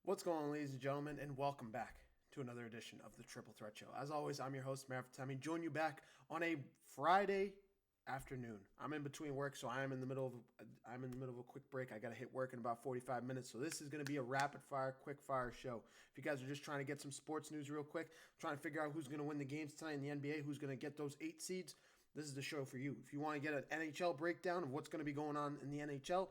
What's going on, ladies and gentlemen, and welcome back to another edition of the Triple Threat Show. As always, I'm your host, Maverick Timmy. Join you back on a Friday afternoon. I'm in between work, so I'm in the middle of a quick break. I got to hit work in about 45 minutes, so this is going to be a rapid fire, quick fire show. If you guys are just trying to get some sports news real quick, trying to figure out who's going to win the games tonight in the NBA, who's going to get those 8 seeds, this is the show for you. If you want to get an NHL breakdown of what's going to be going on in the NHL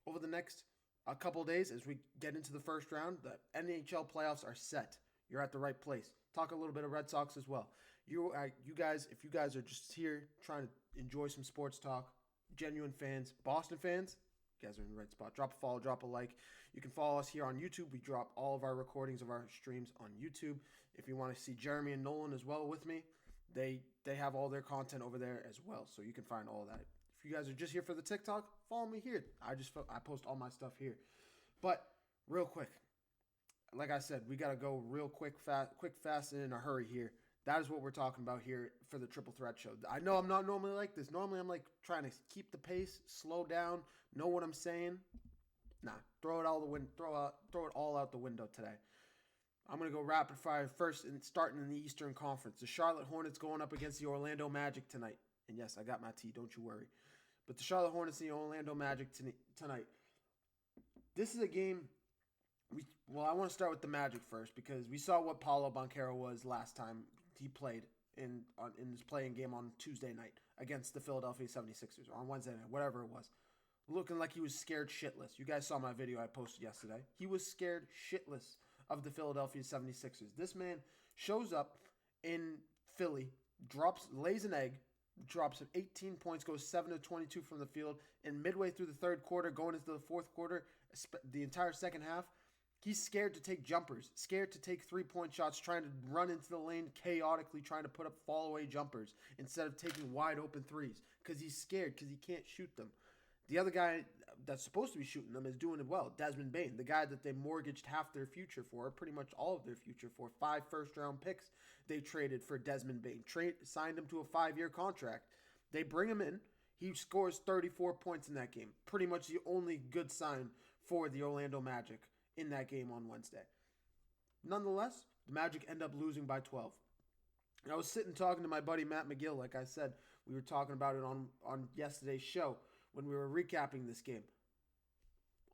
over the next a couple of days as we get into the first round, the NHL playoffs are set. You're at the right place. Talk a little bit of Red Sox as well. You guys, if you guys are just here trying to enjoy some sports talk, genuine fans, Boston fans, you guys are in the right spot. Drop a follow, drop a like. You can follow us here on YouTube. We drop all of our recordings of our streams on YouTube. If you want to see Jeremy and Nolan as well with me, they have all their content over there as well, so you can find all of that. If you guys are just here for the TikTok, follow me here. I post all my stuff here. But real quick, like I said, we got to go real quick, fast, and in a hurry here. That is what we're talking about here for the Triple Threat Show. I know I'm not normally like this. Normally I'm like trying to keep the pace, slow down, know what I'm saying. Nah, throw it all out the window today. I'm going to go rapid fire first and starting in the Eastern Conference. The Charlotte Hornets going up against the Orlando Magic tonight. And yes, I got my tea, don't you worry. But the Charlotte Hornets and the Orlando Magic tonight. This is a game. I want to start with the Magic first because we saw what Paolo Banchero was last time he played in his playing game on Tuesday night against the Philadelphia 76ers, or on Wednesday night, whatever it was. Looking like he was scared shitless. You guys saw my video I posted yesterday. He was scared shitless of the Philadelphia 76ers. This man shows up in Philly, lays an egg, drops 18 points, goes 7 of 22 from the field, and midway through the third quarter, going into the fourth quarter, the entire second half, he's scared to take jumpers, scared to take three-point shots, trying to run into the lane chaotically, trying to put up fall-away jumpers instead of taking wide-open threes because he's scared because he can't shoot them. The other guy that's supposed to be shooting them is doing it well, Desmond Bane, the guy that they mortgaged half their future for, pretty much all of their future for, 5 first-round picks they traded for Desmond Bane, signed him to a 5-year contract. They bring him in. He scores 34 points in that game, pretty much the only good sign for the Orlando Magic in that game on Wednesday. Nonetheless, the Magic end up losing by 12. And I was sitting talking to my buddy Matt McGill, like I said, we were talking about it on yesterday's show when we were recapping this game.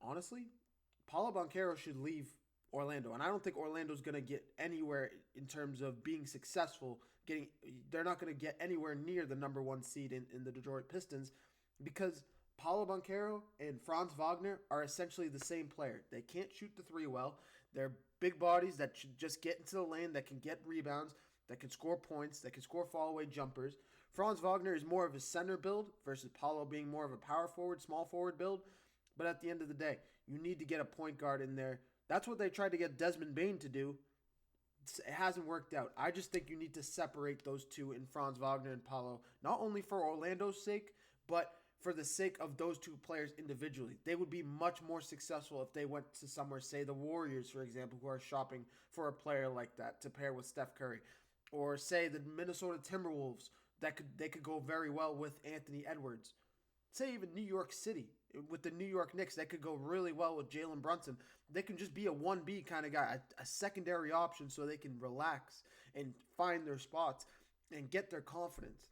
Honestly, Paolo Banchero should leave Orlando, and I don't think Orlando's going to get anywhere in terms of being successful. They're not going to get anywhere near the number 1 seed in the Detroit Pistons because Paolo Banchero and Franz Wagner are essentially the same player. They can't shoot the three well. They're big bodies that should just get into the lane, that can get rebounds, that can score points, that can score fall-away jumpers. Franz Wagner is more of a center build versus Paolo being more of a power forward, small forward build. But at the end of the day, you need to get a point guard in there. That's what they tried to get Desmond Bane to do. It hasn't worked out. I just think you need to separate those two in Franz Wagner and Paolo, not only for Orlando's sake, but for the sake of those two players individually. They would be much more successful if they went to somewhere, say the Warriors, for example, who are shopping for a player like that to pair with Steph Curry. Or say the Minnesota Timberwolves, they could go very well with Anthony Edwards. Say even New York City with the New York Knicks, they could go really well with Jalen Brunson. They can just be a 1B kind of guy, a secondary option so they can relax and find their spots and get their confidence.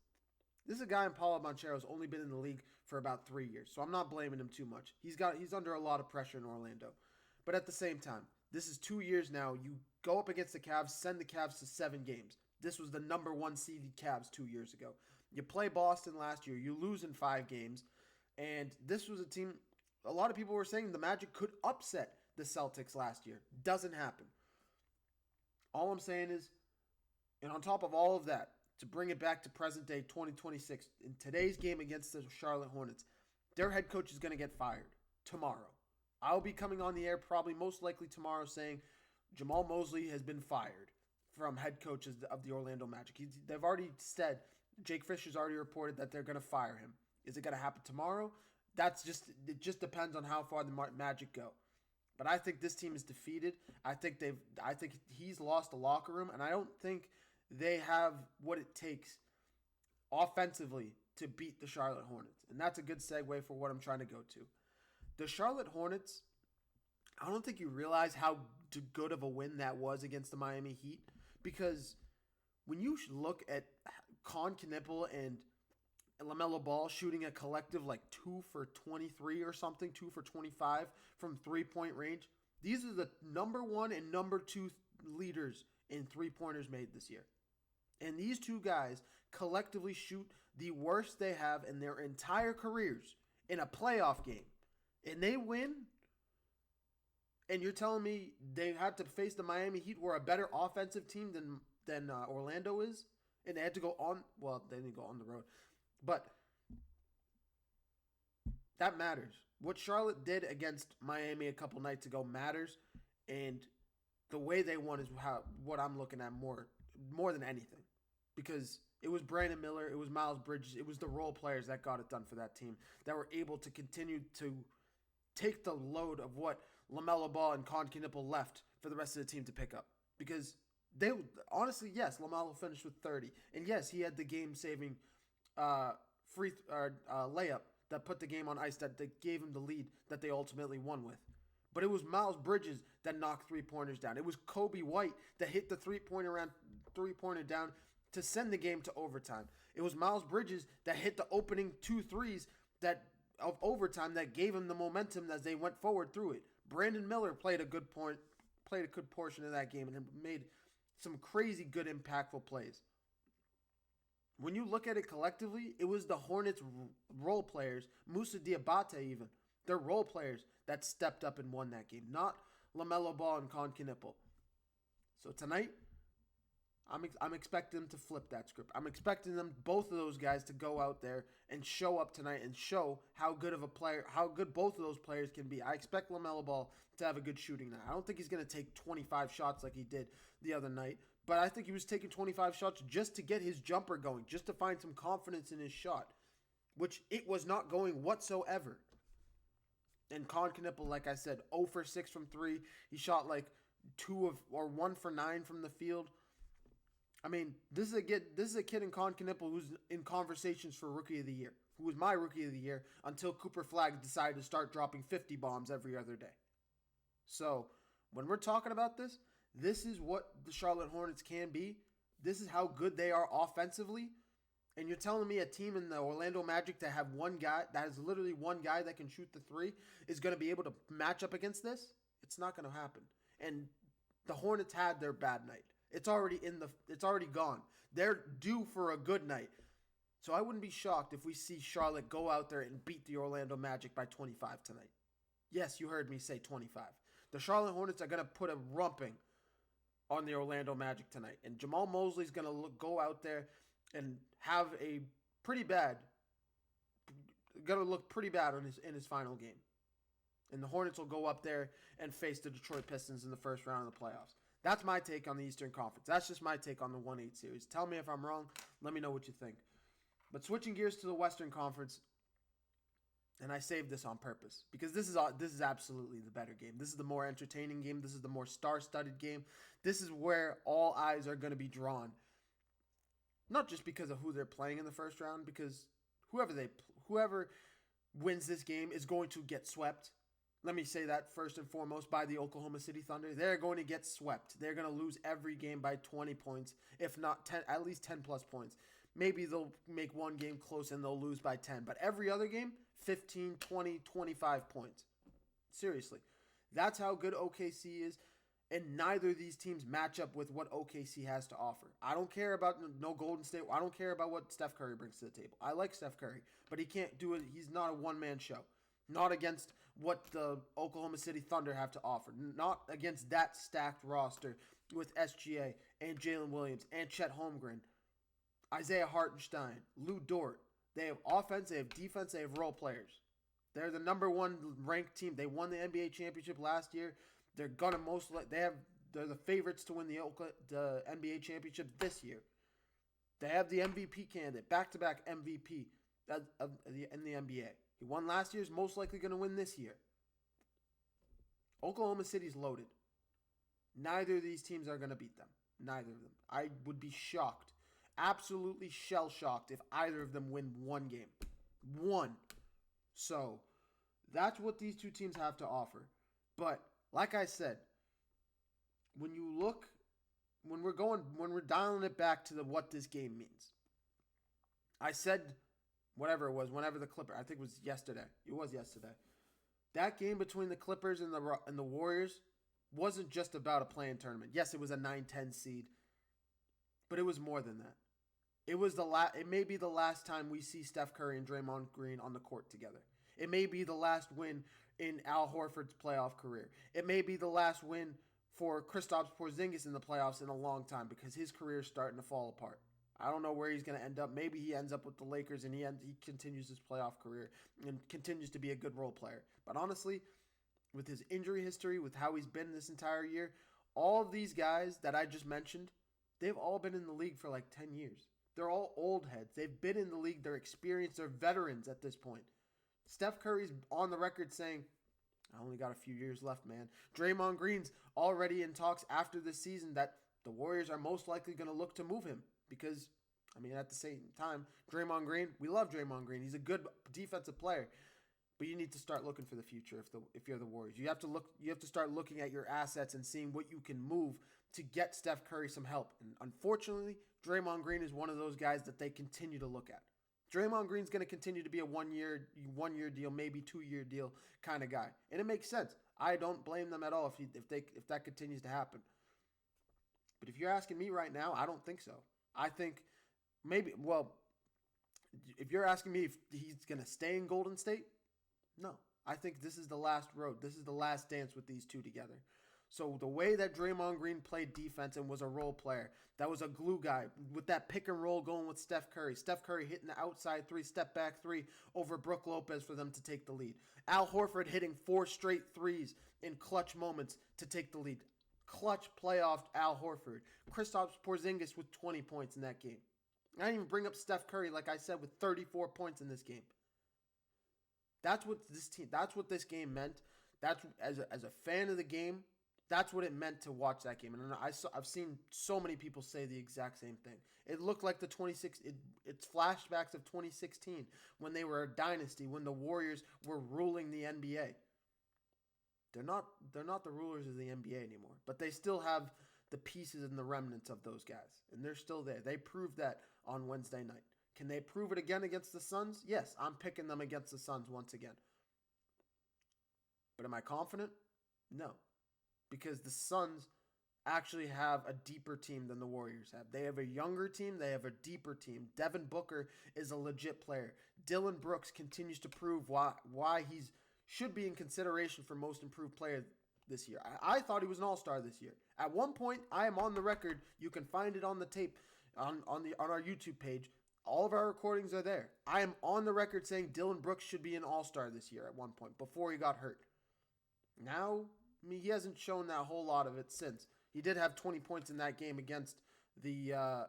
This is a guy in Paolo Banchero who's only been in the league for about 3 years, so I'm not blaming him too much. He's under a lot of pressure in Orlando. But at the same time, this is 2 years now. You go up against the Cavs, send the Cavs to 7 games. This was the number 1 seeded Cavs 2 years ago. You play Boston last year. You lose in 5 games. And this was a team, a lot of people were saying the Magic could upset the Celtics last year. Doesn't happen. All I'm saying is, and on top of all of that, to bring it back to present day 2026, in today's game against the Charlotte Hornets, their head coach is going to get fired tomorrow. I'll be coming on the air probably most likely tomorrow saying Jamal Mosley has been fired from head coaches of the Orlando Magic. They've already said, Jake Fisher's already reported that they're going to fire him. Is it going to happen tomorrow? It just depends on how far the Magic go. But I think this team is defeated. I think he's lost the locker room, and I don't think they have what it takes offensively to beat the Charlotte Hornets. And that's a good segue for what I'm trying to go to. The Charlotte Hornets, I don't think you realize how good of a win that was against the Miami Heat, because when you look at Con Knippel and LaMelo Ball shooting a collective like 2 for 23 or something, 2 for 25 from 3-point range, these are the number 1 and number 2 leaders in 3-pointers made this year. And these two guys collectively shoot the worst they have in their entire careers in a playoff game. And they win. And you're telling me they had to face the Miami Heat, who are a better offensive team than Orlando is? And they had to go on, well, they didn't go on the road. But that matters. What Charlotte did against Miami a couple nights ago matters. And the way they won is what I'm looking at more than anything. Because it was Brandon Miller, it was Miles Bridges, it was the role players that got it done for that team, that were able to continue to take the load of what LaMelo Ball and Con Knippel left for the rest of the team to pick up. Because they, honestly, yes, LaMelo finished with 30. And yes, he had the game-saving layup that put the game on ice, that gave him the lead that they ultimately won with. But it was Miles Bridges that knocked three-pointers down. It was Kobe White that hit the three-pointer down to send the game to overtime. It was Miles Bridges that hit the opening 2 threes of overtime that gave him the momentum as they went forward through it. Brandon Miller played a good portion of that game and made some crazy good impactful plays. When you look at it collectively, it was the Hornets' role players, Moussa Diabate even, their role players that stepped up and won that game, not LaMelo Ball and Con Knippel. So tonight, I'm expecting them to flip that script. I'm expecting both of those guys to go out there and show up tonight and show how good both of those players can be. I expect LaMelo Ball to have a good shooting night. I don't think he's going to take 25 shots like he did the other night, but I think he was taking 25 shots just to get his jumper going, just to find some confidence in his shot, which it was not going whatsoever. And Con Knippel, like I said, 0 for 6 from 3. He shot like 1 for 9 from the field. I mean, this is a kid in Con Knippel who's in conversations for Rookie of the Year, who was my Rookie of the Year until Cooper Flagg decided to start dropping 50 bombs every other day. So, when we're talking about this is what the Charlotte Hornets can be. This is how good they are offensively. And you're telling me a team in the Orlando Magic that have one guy, that has literally one guy that can shoot the 3, is going to be able to match up against this? It's not going to happen. And the Hornets had their bad night. It's already gone. They're due for a good night. So I wouldn't be shocked if we see Charlotte go out there and beat the Orlando Magic by 25 tonight. Yes, you heard me say 25. The Charlotte Hornets are going to put a rumping on the Orlando Magic tonight. And Jamal Mosley's going to go out there and have a look pretty bad in his final game. And the Hornets will go up there and face the Detroit Pistons in the first round of the playoffs. That's my take on the Eastern Conference. That's just my take on the 1-8 series. Tell me if I'm wrong. Let me know what you think. But switching gears to the Western Conference, and I saved this on purpose because this is absolutely the better game. This is the more entertaining game. This is the more star-studded game. This is where all eyes are going to be drawn. Not just because of who they're playing in the first round, because whoever wins this game is going to get swept. Let me say that first and foremost by the Oklahoma City Thunder. They're going to get swept. They're going to lose every game by 20 points, if not 10, at least 10 plus points. Maybe they'll make one game close and they'll lose by 10. But every other game, 15, 20, 25 points. Seriously. That's how good OKC is. And neither of these teams match up with what OKC has to offer. I don't care about no Golden State. I don't care about what Steph Curry brings to the table. I like Steph Curry, but he can't do it. He's not a one-man show. Not against what the Oklahoma City Thunder have to offer. Not against that stacked roster with SGA and Jalen Williams and Chet Holmgren, Isaiah Hartenstein, Lou Dort. They have offense, they have defense, they have role players. They're the number 1 ranked team. They won the NBA championship last year. They're gonna they're the favorites to win the NBA championship this year. They have the MVP candidate, back-to-back MVP in the NBA. He won last year, is most likely going to win this year. Oklahoma City's loaded. Neither of these teams are going to beat them. Neither of them. I would be shocked, absolutely shell-shocked, if either of them win one game. One. So, that's what these two teams have to offer. But, like I said, when you look, when we're dialing it back to what this game means. I said, whatever it was, whenever the Clipper, I think it was yesterday. It was yesterday. That game between the Clippers and the Warriors wasn't just about a play-in tournament. Yes, it was a 9-10 seed, but it was more than that. It may be the last time we see Steph Curry and Draymond Green on the court together. It may be the last win in Al Horford's playoff career. It may be the last win for Kristaps Porzingis in the playoffs in a long time because his career is starting to fall apart. I don't know where he's going to end up. Maybe he ends up with the Lakers and he continues his playoff career and continues to be a good role player. But honestly, with his injury history, with how he's been this entire year, all of these guys that I just mentioned, they've all been in the league for like 10 years. They're all old heads. They've been in the league. They're experienced. They're veterans at this point. Steph Curry's on the record saying, I only got a few years left, man. Draymond Green's already in talks after this season that the Warriors are most likely going to look to move him because, I mean, at the same time, Draymond Green, we love Draymond Green. He's a good defensive player. But you need to start looking for the future if you're the Warriors. You have to start looking at your assets and seeing what you can move to get Steph Curry some help. And unfortunately, Draymond Green is one of those guys that they continue to look at. Draymond Green's going to continue to be a one-year deal, maybe 2-year deal kind of guy. And it makes sense. I don't blame them at all if that continues to happen. But if you're asking me right now, I don't think so. I think maybe, well, if you're asking me if he's going to stay in Golden State, no. I think this is the last road. This is the last dance with these two together. So the way that Draymond Green played defense and was a role player, that was a glue guy with that pick and roll going with Steph Curry. Steph Curry hitting the outside three, step back three over Brook Lopez for them to take the lead. Al Horford hitting 4 straight threes in clutch moments to take the lead. Clutch playoff Al Horford. Kristaps Porzingis with 20 points in that game. I didn't even bring up Steph Curry, like I said, with 34 points in this game. That's what this game meant. That's as a fan of the game, that's what it meant to watch that game. And I've seen so many people say the exact same thing. It looked like it's flashbacks of 2016 when they were a dynasty, when the Warriors were ruling the NBA. They're not the rulers of the NBA anymore, but they still have the pieces and the remnants of those guys, and they're still there. They proved that on Wednesday night. Can they prove it again against the Suns? Yes, I'm picking them against the Suns once again. But am I confident? No. Because the Suns actually have a deeper team than the Warriors have. They have a younger team. They have a deeper team. Devin Booker is a legit player. Dylan Brooks continues to prove why he should be in consideration for most improved player this year. I thought he was an all-star this year. At one point, I am on the record. You can find it on the tape on our YouTube page. All of our recordings are there. I am on the record saying Dylan Brooks should be an all-star this year at one point before he got hurt. Now, I mean, he hasn't shown that whole lot of it since. He did have 20 points in that game against the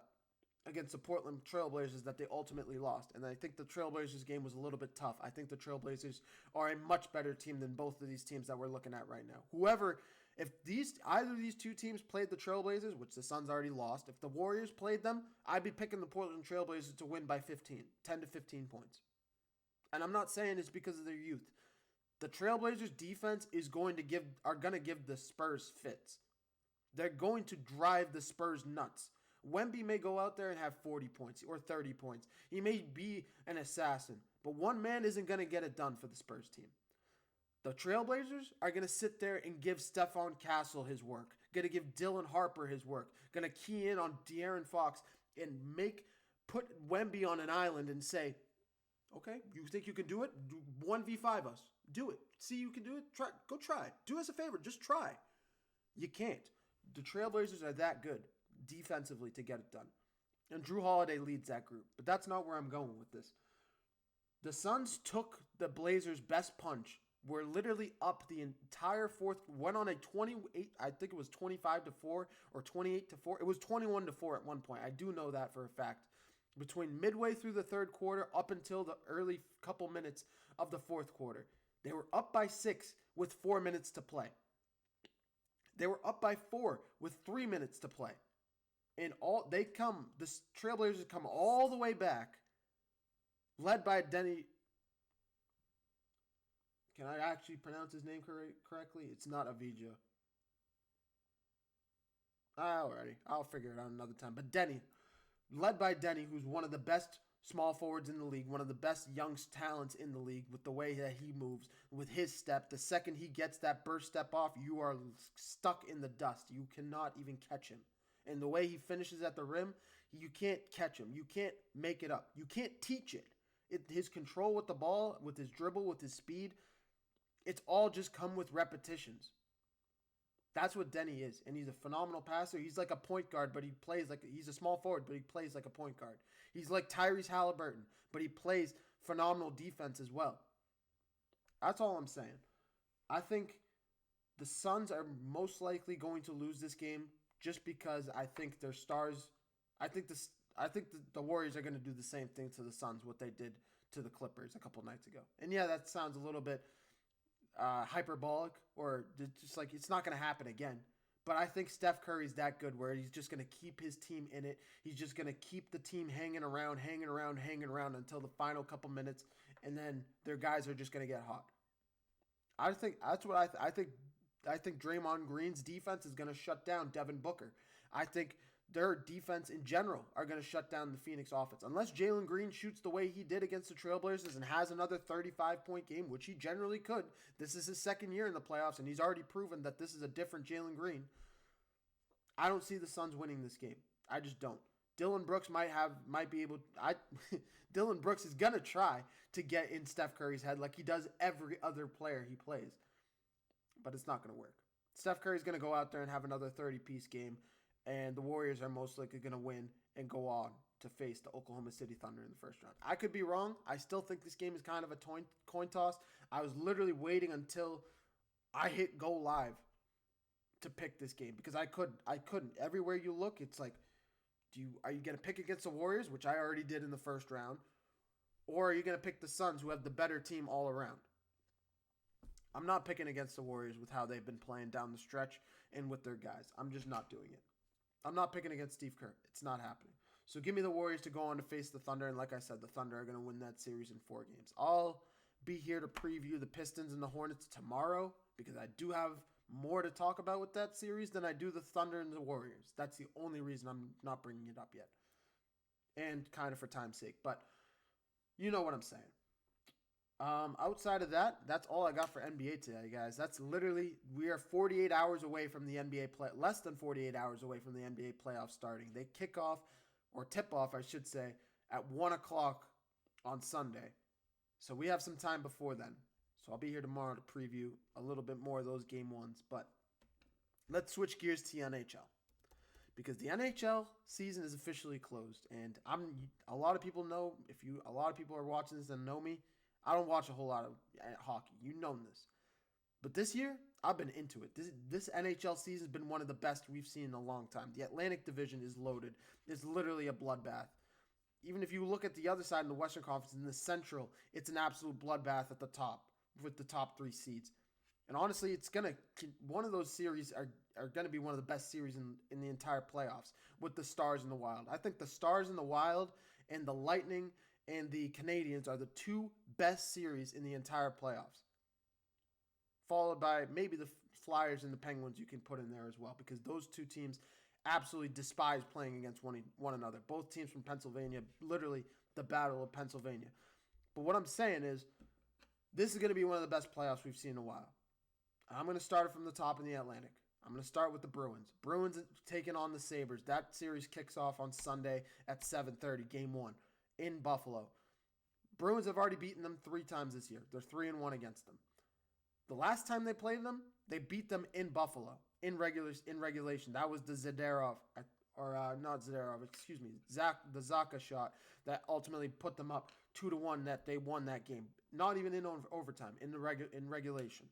Portland Trailblazers that they ultimately lost. And I think the Trailblazers game was a little bit tough. I think the Trailblazers are a much better team than both of these teams that we're looking at right now. If either of these two teams played the Trailblazers, which the Suns already lost, if the Warriors played them, I'd be picking the Portland Trailblazers to win by 10 to 15 points. And I'm not saying it's because of their youth. The Trailblazers defense are going to give the Spurs fits. They're going to drive the Spurs nuts. Wemby may go out there and have 40 points or 30 points. He may be an assassin, but one man isn't going to get it done for the Spurs team. The Trailblazers are going to sit there and give Stephon Castle his work. Going to give Dylan Harper his work. Going to key in on De'Aaron Fox and put Wemby on an island and say, okay, you think you can do it? 1v5 us. Do it. See you can do it? Go try. Do us a favor. Just try. You can't. The Trailblazers are that good defensively to get it done. And Drew Holiday leads that group. But that's not where I'm going with this. The Suns took the Blazers' best punch. Were literally up the entire fourth. Went on a 28. I think it was 25-4 or 28-4. It was 21-4 at one point. I do know that for a fact. Between midway through the third quarter up until the early couple minutes of the fourth quarter, they were up by 6 with 4 minutes to play. They were up by 4 with 3 minutes to play. And the Trailblazers come all the way back, led by Denny. Can I actually pronounce his name correctly? It's not Avdija. Alrighty, I'll figure it out another time. But Denny, led by Denny, who's one of the best small forwards in the league, one of the best young talents in the league with the way that he moves, with his step. The second he gets that burst step off, you are stuck in the dust. You cannot even catch him. And the way he finishes at the rim, you can't catch him. You can't make it up. You can't teach it. His control with the ball, with his dribble, with his speed, it's all just come with repetitions. That's what Denny is, and he's a phenomenal passer. He's like a point guard, but he plays like he's a small forward, but he plays like a point guard. He's like Tyrese Halliburton, but he plays phenomenal defense as well. That's all I'm saying. I think the Suns are most likely going to lose this game just because I think their stars. I think this. I think the Warriors are going to do the same thing to the Suns what they did to the Clippers a couple nights ago. And yeah, that sounds a little bit hyperbolic or just like it's not going to happen again. But I think Steph Curry's that good where he's just going to keep his team in it. He's just going to keep the team hanging around, hanging around, hanging around until the final couple minutes, and then their guys are just going to get hot. I think that's what I think. I think Draymond Green's defense is going to shut down Devin Booker. I think their defense in general are going to shut down the Phoenix offense. Unless Jalen Green shoots the way he did against the Trailblazers and has another 35-point game, which he generally could. This is his second year in the playoffs, and he's already proven that this is a different Jalen Green. I don't see the Suns winning this game. I just don't. Dylan Brooks might be able. Dylan Brooks is gonna try to get in Steph Curry's head like he does every other player he plays, but it's not gonna work. Steph Curry's gonna go out there and have another 30-piece game, and the Warriors are most likely gonna win and go on to face the Oklahoma City Thunder in the first round. I could be wrong. I still think this game is kind of a coin toss. I was literally waiting until I hit go live to pick this game because I couldn't. Everywhere you look, it's like, are you gonna pick against the Warriors, which I already did in the first round, or are you gonna pick the Suns, who have the better team all around? I'm not picking against the Warriors with how they've been playing down the stretch and with their guys. I'm just not doing it. I'm not picking against Steve Kerr. It's not happening. So give me the Warriors to go on to face the Thunder, and like I said, the Thunder are going to win that series in 4 games. I'll be here to preview the Pistons and the Hornets tomorrow because I do have more to talk about with that series than I do the Thunder and the Warriors. That's the only reason I'm not bringing it up yet. And kind of for time's sake, but you know what I'm saying. Outside of that, that's all I got for NBA today, guys. That's literally, we are 48 hours away from the NBA play, less than 48 hours away from the NBA playoffs starting. They kick off, or tip off, I should say, at 1 o'clock on Sunday. So we have some time before then. So I'll be here tomorrow to preview a little bit more of those game ones. But let's switch gears to the NHL. Because the NHL season is officially closed. And a lot of people know, a lot of people are watching this and know me, I don't watch a whole lot of hockey. You know this. But this year, I've been into it. This NHL season has been one of the best we've seen in a long time. The Atlantic Division is loaded. It's literally a bloodbath. Even if you look at the other side in the Western Conference, in the Central, it's an absolute bloodbath at the top with the top 3 seeds. And honestly, one of those series are going to be one of the best series in the entire playoffs with the Stars and the Wild. I think the Stars and the Wild and the Lightning and the Canadiens are the 2 best series in the entire playoffs. Followed by maybe the Flyers and the Penguins you can put in there as well, because those 2 teams absolutely despise playing against one another. Both teams from Pennsylvania, literally the Battle of Pennsylvania. But what I'm saying is, this is going to be one of the best playoffs we've seen in a while. I'm going to start it from the top in the Atlantic. I'm going to start with the Bruins. Bruins taking on the Sabres. That series kicks off on Sunday at 7:30, Game 1. In Buffalo. Bruins have already beaten them 3 times this year. They're 3-1 against them. The last time they played them, they beat them in Buffalo in regulation. That was the Zadorov, not Zadorov, excuse me, the Zaka shot that ultimately put them up 2-1. That they won that game. Not even in overtime, in regulation.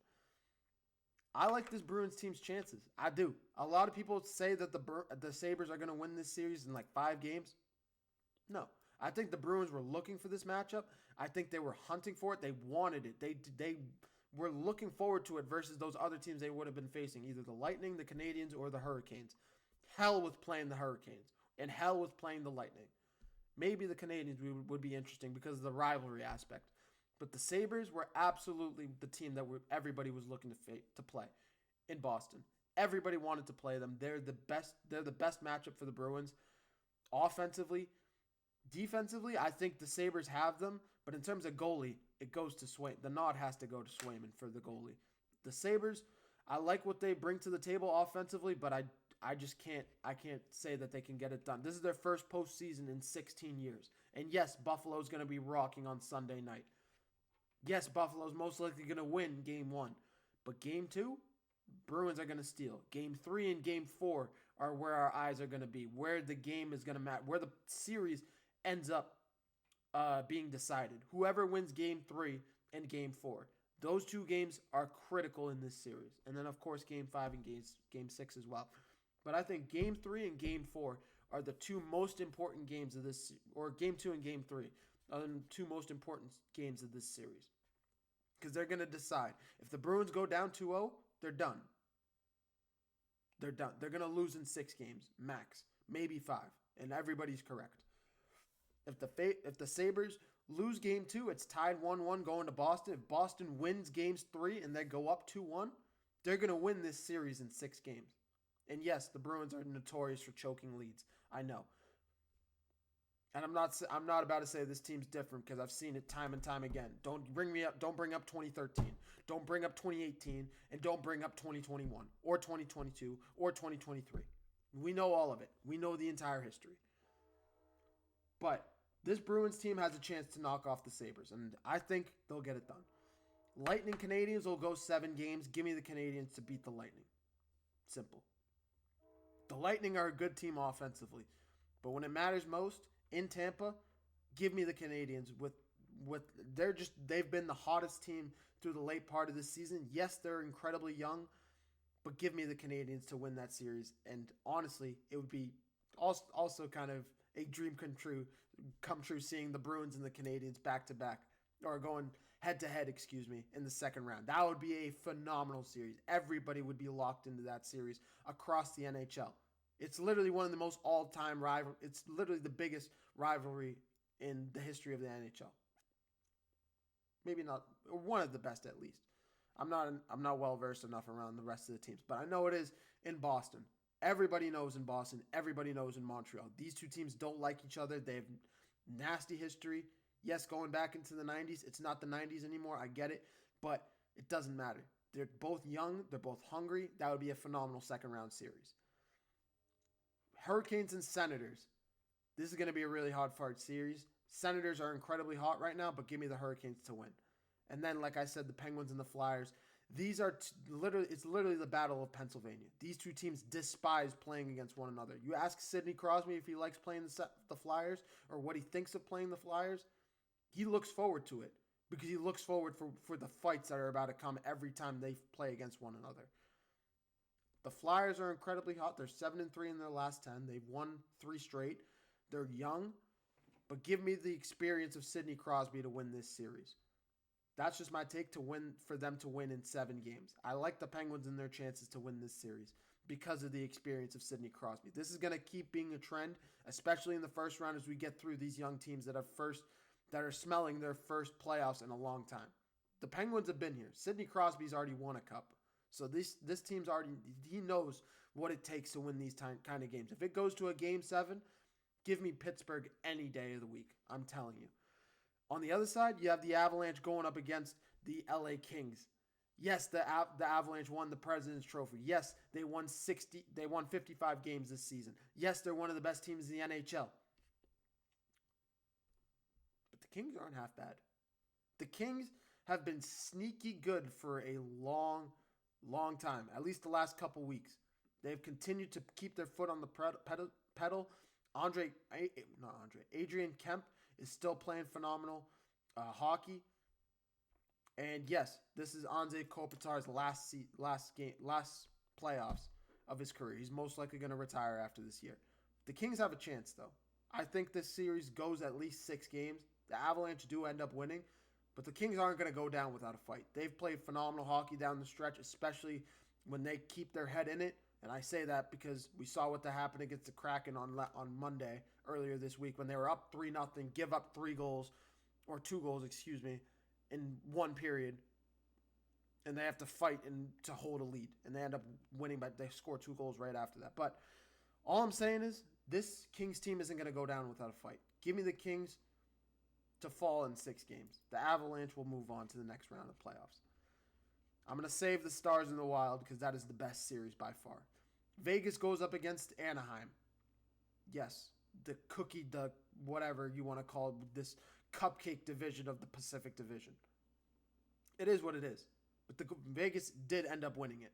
I like this Bruins team's chances. I do. A lot of people say that the Sabres are going to win this series in like 5 games. No. I think the Bruins were looking for this matchup. I think they were hunting for it. They wanted it. They were looking forward to it versus those other teams they would have been facing, either the Lightning, the Canadiens, or the Hurricanes. Hell with playing the Hurricanes, and hell with playing the Lightning. Maybe the Canadiens would be interesting because of the rivalry aspect. But the Sabres were absolutely the team that everybody was looking to play in Boston. Everybody wanted to play them. They're the best. They're the best matchup for the Bruins. Offensively, defensively, I think the Sabres have them. But in terms of goalie, it goes to Swayman. The nod has to go to Swayman for the goalie. The Sabres, I like what they bring to the table offensively, but I just can't say that they can get it done. This is their first postseason in 16 years. And yes, Buffalo's going to be rocking on Sunday night. Yes, Buffalo's most likely going to win game 1. But game 2, Bruins are going to steal. Game 3 and game 4 are where our eyes are going to be, where the game is going to matter, where the series ends up being decided. Whoever wins game 3 and game 4. Those 2 games are critical in this series. And then, of course, game 5 and game 6 as well. But I think game 3 and game 4 are the 2 most important games of this, or game 2 and game 3 are the 2 most important games of this series. Because they're going to decide. If the Bruins go down 2-0, they're done. They're done. They're going to lose in 6 games, max. Maybe 5. And everybody's correct. If the Sabres lose game 2, it's tied 1-1 going to Boston. If Boston wins games 3 and they go up 2-1, they're going to win this series in 6 games. And yes, the Bruins are notorious for choking leads. I know. And I'm not about to say this team's different because I've seen it time and time again. Don't bring up 2013. Don't bring up 2018 and don't bring up 2021 or 2022 or 2023. We know all of it. We know the entire history. But this Bruins team has a chance to knock off the Sabres, and I think they'll get it done. Lightning Canadiens will go 7 games. Give me the Canadiens to beat the Lightning. Simple. The Lightning are a good team offensively, but when it matters most, in Tampa, give me the Canadiens with they've been the hottest team through the late part of this season. Yes, they're incredibly young, but give me the Canadiens to win that series. And honestly, it would be also kind of a dream come true seeing the Bruins and the Canadiens back to back, or going head to head, in the second round. That would be a phenomenal series. Everybody would be locked into that series across the NHL. It's literally one of the most all-time rival. It's literally the biggest rivalry in the history of the NHL. Maybe not, or one of the best at least. I'm not well versed enough around the rest of the teams, but I know it is in Boston. Everybody knows in Boston. Everybody knows in Montreal. These 2 teams don't like each other. They have nasty history. Yes, going back into the 90s. It's not the 90s anymore. I get it, but it doesn't matter. They're both young. They're both hungry. That would be a phenomenal second-round series. Hurricanes and Senators. This is going to be a really hard-fought series. Senators are incredibly hot right now, but give me the Hurricanes to win. And then, like I said, the Penguins and the Flyers. These are it's literally the Battle of Pennsylvania. These 2 teams despise playing against one another. You ask Sidney Crosby if he likes playing the Flyers or what he thinks of playing the Flyers. He looks forward to it because he looks forward for the fights that are about to come every time they play against one another. The Flyers are incredibly hot. They're 7-3 in their last 10. They've won 3 straight. They're young, but give me the experience of Sidney Crosby to win this series. That's just my take for them to win in 7 games. I like the Penguins and their chances to win this series because of the experience of Sidney Crosby. This is going to keep being a trend, especially in the first round as we get through these young teams that are smelling their first playoffs in a long time. The Penguins have been here. Sidney Crosby's already won a cup. So this team's he knows what it takes to win these kind of games. If it goes to a game 7, give me Pittsburgh any day of the week. I'm telling you. On the other side, you have the Avalanche going up against the LA Kings. Yes, the Avalanche won the President's Trophy. Yes, they won 55 games this season. Yes, they're one of the best teams in the NHL. But the Kings aren't half bad. The Kings have been sneaky good for a long time, at least the last couple weeks. They've continued to keep their foot on the pedal. Adrian Kemp is still playing phenomenal hockey. And yes, this is Anze Kopitar's last playoffs of his career. He's most likely going to retire after this year. The Kings have a chance, though. I think this series goes at least 6 games. The Avalanche do end up winning, but the Kings aren't going to go down without a fight. They've played phenomenal hockey down the stretch, especially when they keep their head in it. And I say that because we saw what happened against the Kraken on Monday earlier this week when they were up 3-0, give up 2 goals, in one period. and they have to fight to hold a lead, and they end up winning, but they score 2 goals right after that. But all I'm saying is this Kings team isn't going to go down without a fight. Give me the Kings to fall in 6 games. The Avalanche will move on to the next round of playoffs. I'm going to save the Stars and the Wild because that is the best series by far. Vegas goes up against Anaheim. Yes, the whatever you want to call it, this cupcake division of the Pacific Division. It is what it is. But Vegas did end up winning it.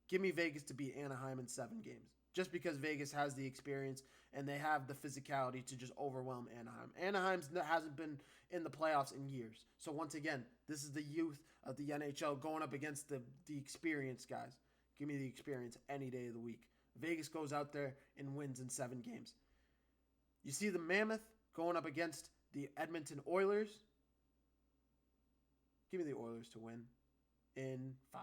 Give me Vegas to beat Anaheim in 7 games. Just because Vegas has the experience and they have the physicality to just overwhelm Anaheim. Anaheim hasn't been in the playoffs in years. So once again, this is the youth of the NHL going up against the experienced guys. Give me the experience any day of the week. Vegas goes out there and wins in 7 games. You see the Mammoth going up against the Edmonton Oilers. Give me the Oilers to win in 5.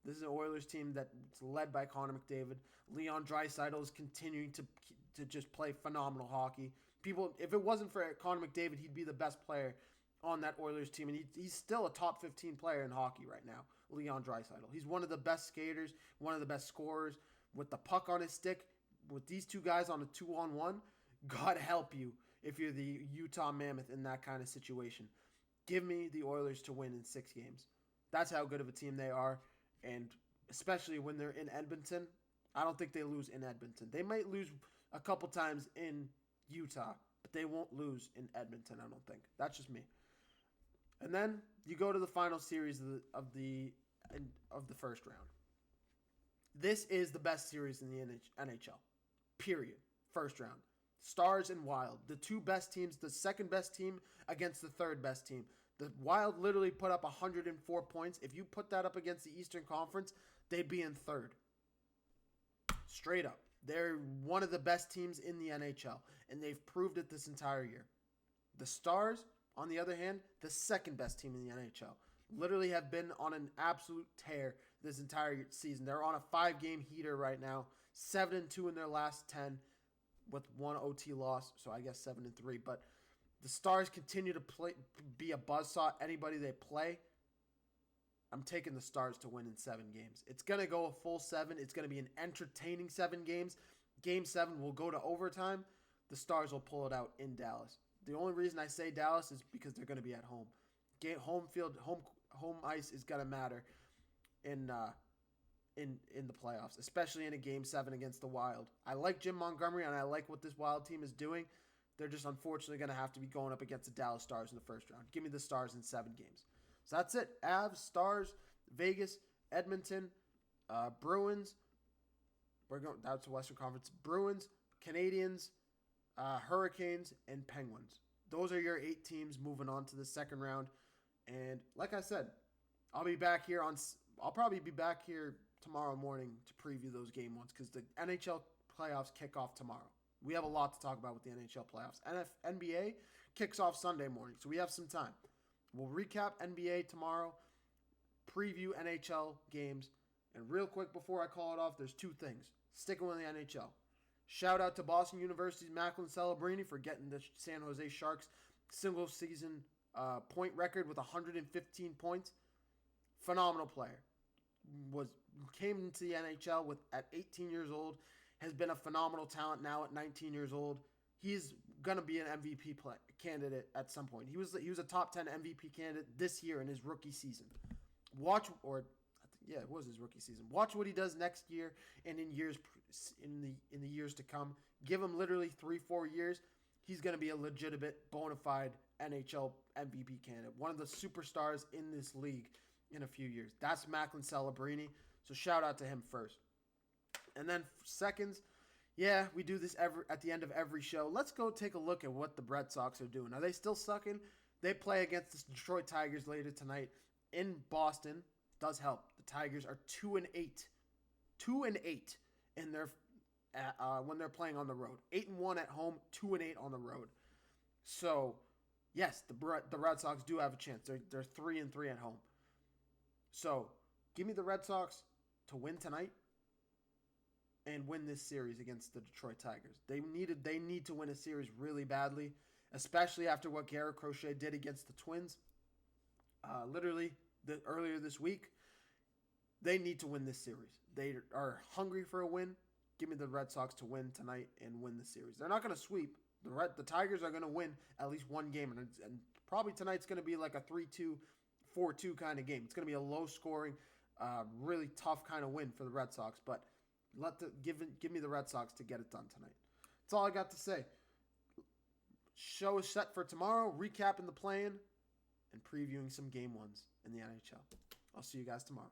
This is an Oilers team that's led by Connor McDavid. Leon Draisaitl is continuing to just play phenomenal hockey. People, if it wasn't for Connor McDavid, he'd be the best player on that Oilers team, and he's still a top 15 player in hockey right now, Leon Draisaitl. He's one of the best skaters, one of the best scorers. With the puck on his stick, with these 2 guys on a 2-on-1, God help you if you're the Utah Mammoth in that kind of situation. Give me the Oilers to win in 6 games. That's how good of a team they are, and especially when they're in Edmonton. I don't think they lose in Edmonton. They might lose a couple times in Utah, but they won't lose in Edmonton, I don't think. That's just me. And then you go to the final series of the first round. This is the best series in the NHL. Period. First round. Stars and Wild. The 2 best teams, the second best team against the third best team. The Wild literally put up 104 points. If you put that up against the Eastern Conference, they'd be in third. Straight up. They're one of the best teams in the NHL, and they've proved it this entire year. The Stars, on the other hand, the second best team in the NHL. Literally have been on an absolute tear this entire season. They're on a 5-game heater right now. 7-2 in their last 10 with 1 OT loss. So I guess 7-3. But the Stars continue to be a buzzsaw. Anybody they play, I'm taking the Stars to win in 7 games. It's going to go a full 7. It's going to be an entertaining 7 games. Game 7 will go to overtime. The Stars will pull it out in Dallas. The only reason I say Dallas is because they're going to be at home. Home ice is going to matter in the playoffs, especially in a Game 7 against the Wild. I like Jim Montgomery, and I like what this Wild team is doing. They're just unfortunately going to have to be going up against the Dallas Stars in the first round. Give me the Stars in 7 games. So that's it. Avs, Stars, Vegas, Edmonton, Bruins. That's the Western Conference. Bruins, Canadiens, Hurricanes, and Penguins. Those are your 8 teams moving on to the second round. And like I said, I'll probably be back here tomorrow morning to preview those game ones because the NHL playoffs kick off tomorrow. We have a lot to talk about with the NHL playoffs. NBA kicks off Sunday morning, so we have some time. We'll recap NBA tomorrow, preview NHL games, and real quick before I call it off, there's 2 things. Sticking with the NHL. Shout out to Boston University's Macklin Celebrini for getting the San Jose Sharks single season point record with 115 points. Phenomenal player. Came into the NHL at 18 years old. Has been a phenomenal talent now at 19 years old. He's gonna be an MVP candidate at some point. He was a top 10 MVP candidate this year in his rookie season. It was his rookie season. Watch what he does next year and in the years to come. Give him literally 3-4 years. He's gonna be a legitimate, bona fide NHL MVP candidate. One of the superstars in this league in a few years. That's Macklin Celebrini. So shout out to him first. And then seconds, yeah, we do this at the end of every show. Let's go take a look at what the Red Sox are doing. Are they still sucking? They play against the Detroit Tigers later tonight in Boston. Does help. The Tigers are 2-8. 2-8 in their when they're playing on the road. 8-1 at home, 2-8 on the road. So, yes, the Red Sox do have a chance. They're 3-3 at home. So, give me the Red Sox to win tonight and win this series against the Detroit Tigers. They need to win a series really badly, especially after what Garrett Crochet did against the Twins. Literally earlier this week, They need to win this series. They are hungry for a win. Give me the Red Sox to win tonight and win the series. They're not going to sweep. The Tigers are going to win at least one game, and probably tonight's going to be like a 3-2, 4-2 kind of game. It's going to be a low-scoring, really tough kind of win for the Red Sox, but give me the Red Sox to get it done tonight. That's all I got to say. Show is set for tomorrow, recapping the play-in and previewing some game ones in the NHL. I'll see you guys tomorrow.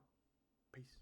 Peace.